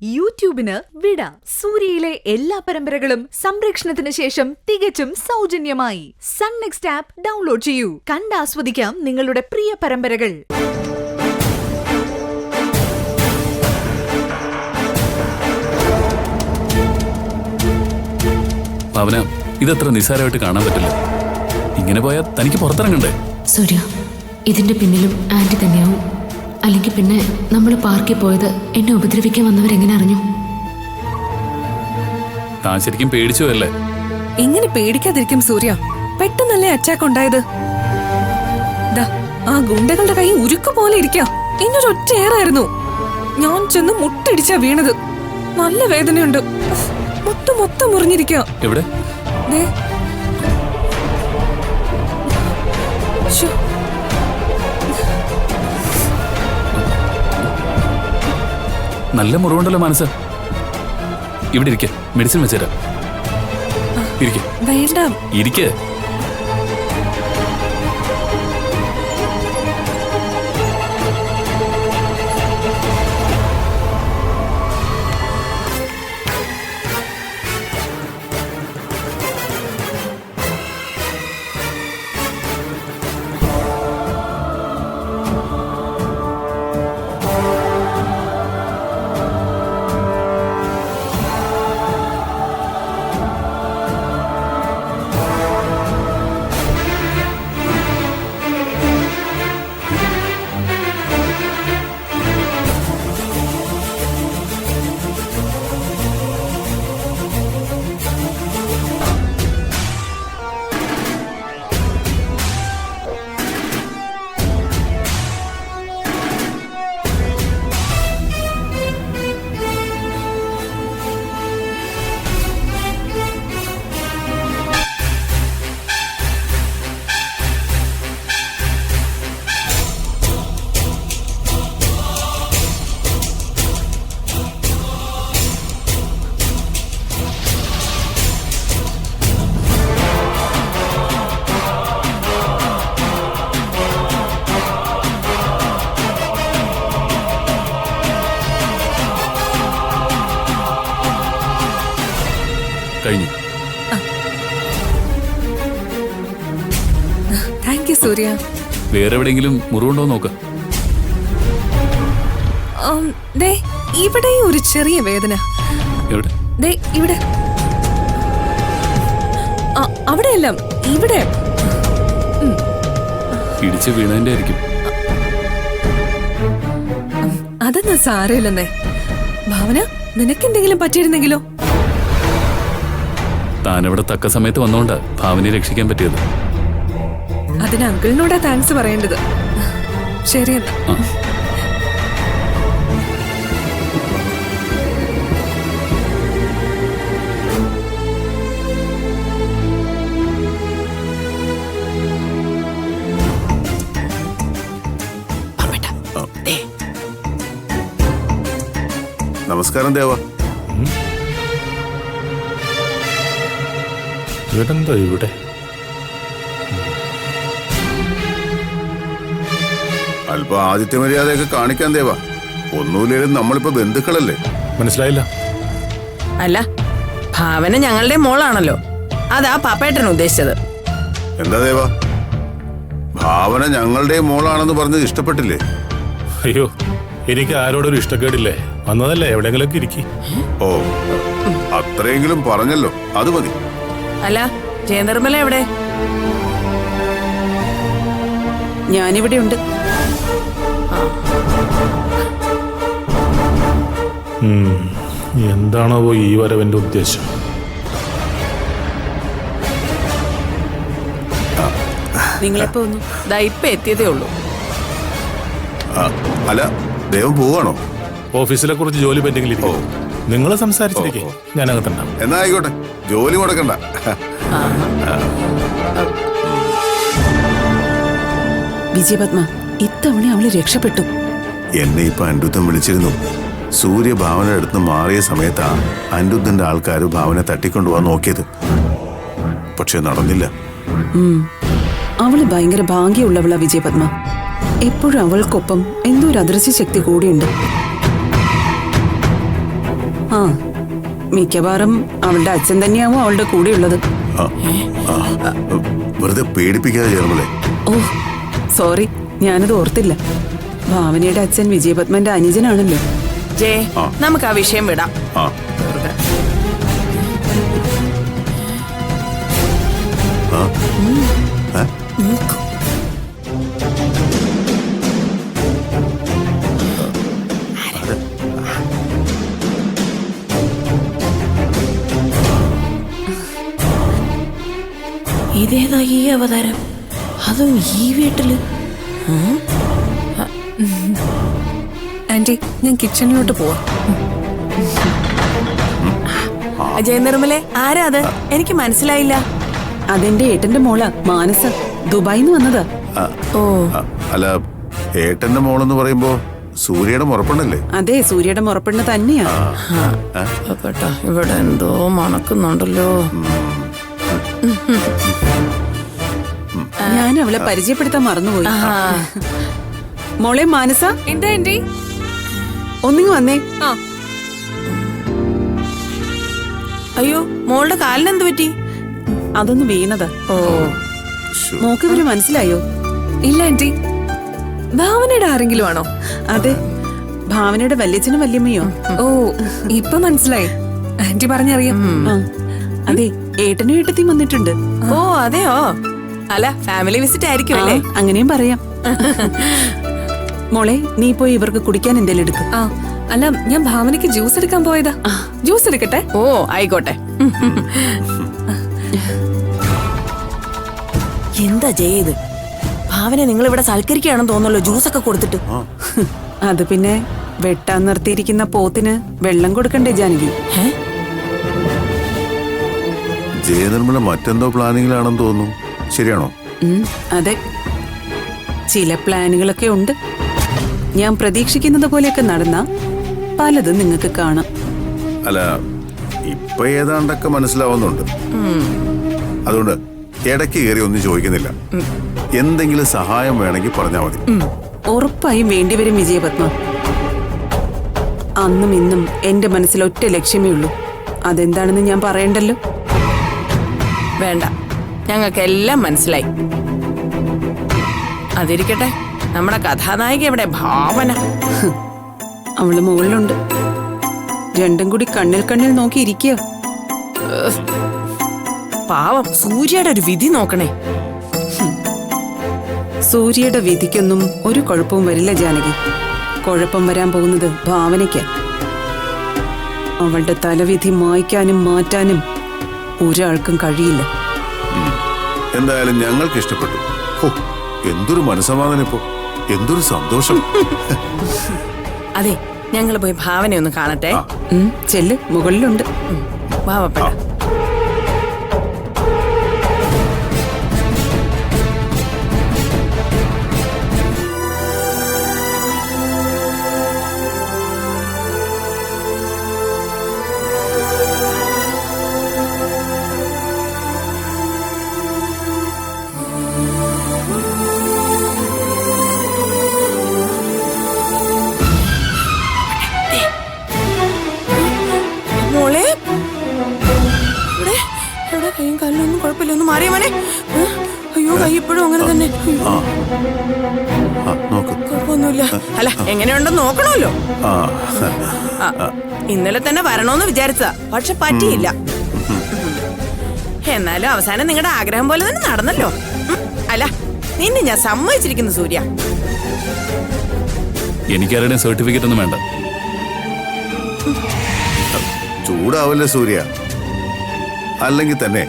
യൂട്യൂബിന് വിട. സൂര്യയിലെ എല്ലാ പരമ്പരകളും സംരക്ഷണത്തിന് ശേഷം തികച്ചും സൗജന്യമായി സൺ നെക്സ്റ്റ് ആപ്പ് ഡൗൺലോഡ് ചെയ്യൂ. കണ്ടാസ്വദിക്കാം നിങ്ങളുടെ പ്രിയ പരമ്പരകൾ. ഭാവന, ഇതത്ര നിസ്സാരമായിട്ട് കാണാൻ പറ്റില്ല. ഇങ്ങനെ പോയാൽ തനിക്ക് പുറത്തിറങ്ങണ്ടേ? സൂര്യ, ഇതിന്റെ പിന്നിലും ആന്റി തന്നെയാവും. അല്ലെങ്കിൽ പിന്നെ നമ്മൾ പാർക്കിൽ പോയത് എന്നെ ഉപദ്രവിക്കാൻ വന്നവരെങ്ങനെ അറിഞ്ഞു? താൻ ശരിക്കും പേടിച്ചോ അല്ലേ? എങ്ങനെ പേടിക്കാതിരിക്കും സൂര്യ? പെട്ടെന്നല്ലേ അറ്റാക്ക് ഉണ്ടായത്. ആ ഗുണ്ടകളുടെ കൈ ഉരുക്കു പോലെ ഇരിക്കാം. എന്നൊരൊറ്റ ഏറായിരുന്നു. ഞാൻ ചെന്ന് മുട്ടടിച്ചാ വീണത്. നല്ല വേദനയുണ്ട്. മുട്ട മൊത്തം മുറിഞ്ഞിരിക്കാം. എവിടെ? നല്ല മുറിവുണ്ടല്ലോ മനസ്സ്. ഇവിടെ ഇരിക്ക, മെഡിസിൻ വെച്ചുതരാം. വേണ്ട, ഇരിക്കേ. കഴിഞ്ഞു. താങ്ക് യു സൂര്യ. വേറെ എവിടെയെങ്കിലും മുറിവുണ്ടോ നോക്ക. ഇവിടെ ഒരു ചെറിയ വേദന. എവിടെ? ഇവിടെ. അവിടെയല്ല, ഇവിടെ. ഇടിച്ച് വീണതിന്റെ ആയിരിക്കും. അതൊന്നും സാരമില്ലെന്നേ. ഭാവന, നിനക്കെന്തെങ്കിലും പറ്റിയിരുന്നെങ്കിലോ? താനവിടെ തക്ക സമയത്ത് വന്നോണ്ടാ ഭാവനയെ രക്ഷിക്കാൻ പറ്റിയത്. അതിന് അങ്കിളിനോടാ താങ്ക്സ് പറയേണ്ടത്. ശരിയെന്നാ. നമസ്കാരം ദേവ. ഇവരെന്താ ഇവിടെ? അല്പ ആദിത്യ മര്യാദയൊക്കെ കാണിക്കാൻ ദേവ. ഒന്നുമില്ലേലും നമ്മളിപ്പോ ബന്ധുക്കളല്ലേ. മനസ്സിലായില്ല. അല്ല, ഭാവന ഞങ്ങളുടെ മോളാണല്ലോ. അതാ പാപ്പേട്ടൻ ഉദ്ദേശിച്ചത്. എന്താ ദേവ, ഭാവന ഞങ്ങളുടെ മോളാണെന്ന് പറഞ്ഞത് ഇഷ്ടപ്പെട്ടില്ലേ? അയ്യോ, എനിക്ക് ആരോടൊരു ഇഷ്ടക്കേടില്ലേ. വന്നതല്ലേ, എവിടെയെങ്കിലൊക്കെ ഇരിക്കി. ഓ, അത്രയെങ്കിലും പറഞ്ഞല്ലോ, അത് മതി. അല്ല, ജയനിർമ്മല എവിടെ? ഞാനിവിടെ ഉണ്ട്. എന്താണോ ഈ വരവന്റെ ഉദ്ദേശം? നിങ്ങളെപ്പോ വന്നു? ഇപ്പൊ എത്തിയതേ ഉള്ളൂ. അല്ല, ദേവൻ പോവാണോ? ഓഫീസിലെ കുറച്ച് ജോലി പെൻഡിങ്ങിൽ ഇരിക്കും. നിങ്ങൾ സംസാരിച്ചിരിക്കേ, ഞാനകത്തുണ്ടാവും. എന്നാ ആയിക്കോട്ടെ, ജോലി മുടക്കണ്ട. വിജയപത്മ, ഇത്തവണ അവള് രക്ഷപ്പെട്ടു. എന്നെ ഇപ്പൊ അനിരുദ്ധൻ വിളിച്ചിരുന്നു. സൂര്യ ഭാവന അടുത്ത് മാറിയ സമയത്താ അനിരുദ്ധന്റെ ആൾക്കാർ ഭാവന തട്ടിക്കൊണ്ടുപോകാൻ നോക്കിയത്. പക്ഷെ നടന്നില്ല. അവള് ഭയങ്കര ഭാഗ്യമുള്ളവളാ വിജയപത്മ. എപ്പോഴും അവൾക്കൊപ്പം എന്തോ ഒരു അദൃശ്യ ശക്തി കൂടിയുണ്ട്. ആ മിക്കവാറും അവളുടെ അച്ഛൻ തന്നെയാവും അവളുടെ കൂടെയുള്ളത്. ആ, ആ, വെറുതെ പേടിപ്പിക്കാതെ ചേർന്നല്ലേ. ഓ സോറി, ഞാനത് ഓർത്തില്ല. ഭാവനയുടെ അച്ഛൻ വിജയപത്മന്റെ അനുജനാണല്ലോ. ജേ നമുക്ക് ആ വിഷയം വിടാം. ആ വെറുതെ. ആ ഏ? ഇതേതാ ഈ അവതാരം, അതും ഈ വീട്ടില്? ആന്റി, ഞാൻ കിച്ചണിലോട്ട് പോവാ. അജയ് നിർമ്മലെ, ആരാ അത്? എനിക്ക് മനസ്സിലായില്ല. അതെന്റെ ഏട്ടന്റെ മോളാ മാനസ, ദുബായിന്ന് വന്നതാ. ഓ, ആ, അല്ല ഏട്ടന്റെ മോളെന്ന് പറയുമ്പോ സൂര്യയുടെ മുറപ്പെണ്ണല്ലേ? അതെ, സൂര്യയുടെ മുറപ്പെണ്ണ് തന്നെയാ. കേട്ടോ, ഇവിടെ എന്തോ മണക്കുന്നുണ്ടല്ലോ. ഞാൻ അവളെ പരിചയപ്പെടുത്താൻ മറന്നുപോയി. മോളെ മാനസ, എന്താ ആന്റി? ഒന്നിങ്ങ് വന്നേ. ആ, അയ്യോ, മോളുടെ കാലിനെന്ത് പറ്റി? അതൊന്ന് വീണതാ. ഓ, മോക്ക് ഇവര് മനസ്സിലായോ? ഇല്ല ആന്റി. ഭാവനയുടെ ആരെങ്കിലും ആണോ? അതെ, ഭാവനയുടെ വല്യച്ഛനും വല്യമ്മയോ. ഓ, ഇപ്പൊ മനസ്സിലായി. ആന്റി പറഞ്ഞറിയാം. ആ, അതെ, ഏട്ടനും ഏട്ടത്തിയും വന്നിട്ടുണ്ട്. ഓ അതെയോ? അല്ല, ഫാമിലി വിസിറ്റ് ആയിരിക്കും ആ, അല്ലേ? അങ്ങനെയും പറയാം. മോളെ, നീ പോയി ഇവർക്ക് കുടിക്കാൻ എന്തേലും എടുക്ക്. ആ, അല്ല, ഞാൻ ഭാവനയ്ക്ക് ജ്യൂസ് എടുക്കാൻ പോയതാ. ജ്യൂസ് എടുക്കട്ടെ? ഓ ആയിക്കോട്ടെ. എന്താ ചെയ്ത്? ഭാവനെ നിങ്ങൾ ഇവിടെ സൽക്കരിക്കുകയാണെന്ന് തോന്നല്ലോ, ജ്യൂസൊക്കെ കൊടുത്തിട്ട്. അത് പിന്നെ വെട്ടാൻ നിർത്തിയിരിക്കുന്ന പോത്തിന് വെള്ളം കൊടുക്കണ്ടേ ജാനകി? ജയനിർമ്മല മറ്റെന്തോ പ്ലാനിങ്ങിലാണെന്ന് തോന്നുന്നു. ശരിയാണോ? അതെ, ചില പ്ലാനുകളൊക്കെ ഉണ്ട്. ഞാൻ പ്രതീക്ഷിക്കുന്നത് പോലെയൊക്കെ നടന്ന പലതും നിങ്ങൾക്ക് കാണാം. അല്ല ഇപ്പൊ ഏതാണ്ടൊക്കെ മനസ്സിലാവുന്നുണ്ട്. അതുകൊണ്ട് ഇടയ്ക്ക് കയറി ഒന്നും ചോദിക്കുന്നില്ല. എന്തെങ്കിലും സഹായം വേണമെങ്കിൽ പറഞ്ഞാൽ മതി. ഉറപ്പായും വേണ്ടിവരും വിജയപത്മ. അന്നും ഇന്നും എന്റെ മനസ്സിൽ ഒറ്റ ലക്ഷ്യമേ ഉള്ളൂ. അതെന്താണെന്ന് ഞാൻ പറയണ്ടല്ലോ. വേണ്ട, ഞങ്ങൾക്ക് എല്ലാം മനസ്സിലായി. അതിരിക്കട്ടെ, നമ്മുടെ കഥാനായിക എവിടെ? ഭാവന. അവള് മുകളിലുണ്ട്. രണ്ടും കൂടി കണ്ണിൽ കണ്ണിൽ നോക്കി ഇരിക്കുക. പാവം, സൂര്യയുടെ ഒരു വിധി നോക്കണേ. സൂര്യയുടെ വിധിക്കൊന്നും ഒരു കുഴപ്പവും വരില്ല ജാനകി. കുഴപ്പം വരാൻ പോകുന്നത് ഭാവനയ്ക്ക്. അവളുടെ തലവിധി മായ്ക്കാനും മാറ്റാനും ഒരാൾക്കും കഴിയില്ല. എന്തായാലും ഞങ്ങൾക്ക് ഇഷ്ടപ്പെട്ടു. ഹോ, എന്തൊരു മനസ്സമാധാനം ഇപ്പോ, എന്തൊരു സന്തോഷം. അതെ, ഞങ്ങൾ പോയി ഭാവനെ ഒന്ന് കാണട്ടെ. ചെല്ല്, മുകളിലുണ്ട്. ഭാവപ്പെട്ട. മോളെ, ഇവിടെ എവിടെ കൈയും കാലിലൊന്നും കുഴപ്പമില്ല. ഒന്ന് മാറിയ മോനെ. അയ്യോ, കൈ ഇപ്പോഴും അങ്ങനെ തന്നെ. ആ, നോക്ക്. കുഴപ്പമൊന്നുമില്ല. അല്ല, എങ്ങനെയുണ്ടെന്ന് നോക്കണമല്ലോ. ആ, ഇന്നലെ തന്നെ വരണോന്ന് വിചാരിച്ചതാ, പക്ഷെ പറ്റിയില്ല. എന്നാലും അവസാനം നിങ്ങളുടെ ആഗ്രഹം പോലെ തന്നെ നടന്നല്ലോ. അല്ല, നിന്നെ ഞാൻ സമ്മതിച്ചിരിക്കുന്നു സൂര്യ. എനിക്കാരുടെയും സർട്ടിഫിക്കറ്റ് ഒന്നും വേണ്ട. ചൂടാവല്ലേ സൂര്യ. അല്ലെങ്കിൽ തന്നെ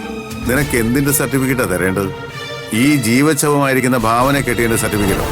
നിനക്ക് എന്തിന്റെ സർട്ടിഫിക്കറ്റാ തരേണ്ടത്? ഈ ജീവച്ഛവമായിരിക്കുന്ന ഭാവന കെട്ടിയതിന്റെ സർട്ടിഫിക്കറ്റോ?